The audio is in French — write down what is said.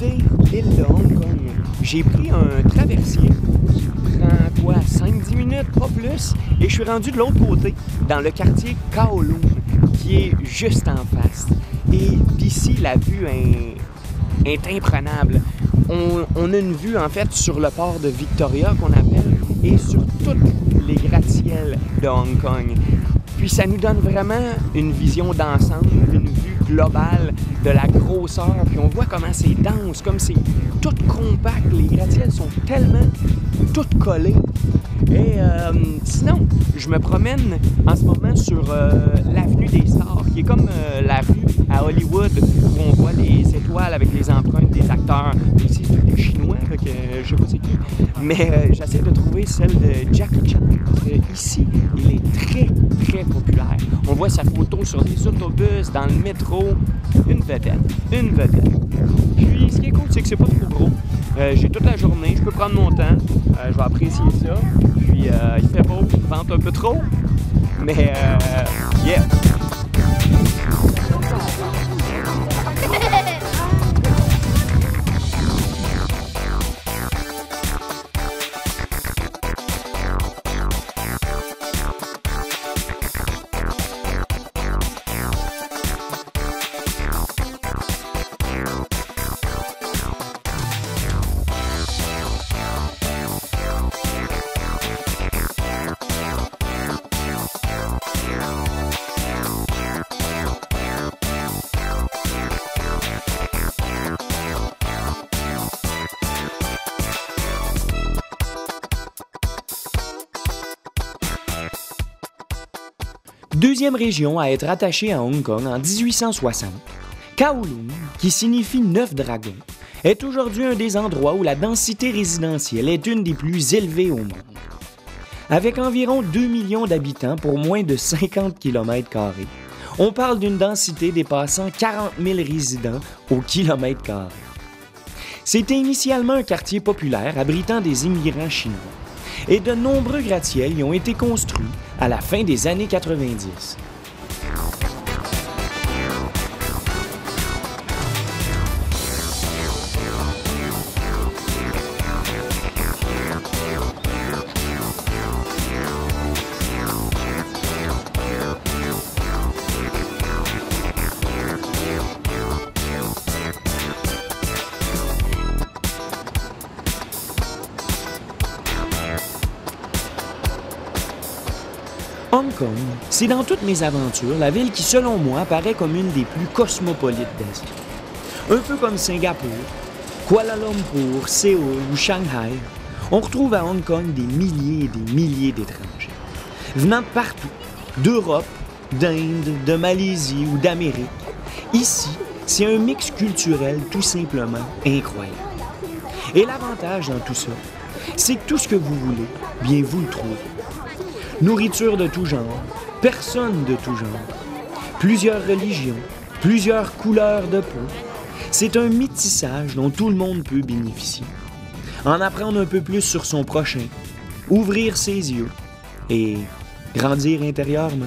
visiter l'île de Hong Kong. J'ai pris un traversier, prend quoi, 5-10 minutes, pas plus, et je suis rendu de l'autre côté, dans le quartier Kowloon, qui est juste en face. Et d'ici, la vue est imprenable. On a une vue, en fait, sur le port de Victoria, qu'on appelle, et sur toutes les gratte-ciels de Hong Kong. Puis ça nous donne vraiment une vision d'ensemble, une vue globale de la grosseur. Puis on voit comment c'est dense, comme c'est tout compact. Les gratte-ciels sont tellement tout collés. Et sinon, je me promène en ce moment sur l'avenue des Stars, qui est comme la rue à Hollywood, où on voit les étoiles avec les empreintes des acteurs. Ici, c'est tous des Chinois, donc je sais pas c'est qui. Mais j'essaie de trouver celle de Jackie Chan, parce que ici, il est très, très populaire. On voit sa photo sur des autobus, dans le métro. Une vedette, une vedette. Puis, ce qui est cool, c'est que c'est pas trop gros. J'ai toute la journée, je peux prendre mon temps, je vais apprécier ça. Puis il fait beau, il vente un peu trop, mais yeah! Deuxième région à être attachée à Hong Kong en 1860, Kowloon, qui signifie 9 dragons, est aujourd'hui un des endroits où la densité résidentielle est une des plus élevées au monde. Avec environ 2 millions d'habitants pour moins de 50 km², on parle d'une densité dépassant 40 000 résidents au kilomètre carré. C'était initialement un quartier populaire abritant des immigrants chinois, et de nombreux gratte-ciels y ont été construits à la fin des années 90. Hong Kong, c'est dans toutes mes aventures la ville qui, selon moi, apparaît comme une des plus cosmopolites d'Asie. Un peu comme Singapour, Kuala Lumpur, Séoul ou Shanghai, on retrouve à Hong Kong des milliers et des milliers d'étrangers. Venant de partout, d'Europe, d'Inde, de Malaisie ou d'Amérique, ici, c'est un mix culturel tout simplement incroyable. Et l'avantage dans tout ça, c'est que tout ce que vous voulez, bien vous le trouvez. Nourriture de tout genre, personnes de tout genre, plusieurs religions, plusieurs couleurs de peau. C'est un métissage dont tout le monde peut bénéficier. En apprendre un peu plus sur son prochain, ouvrir ses yeux et grandir intérieurement.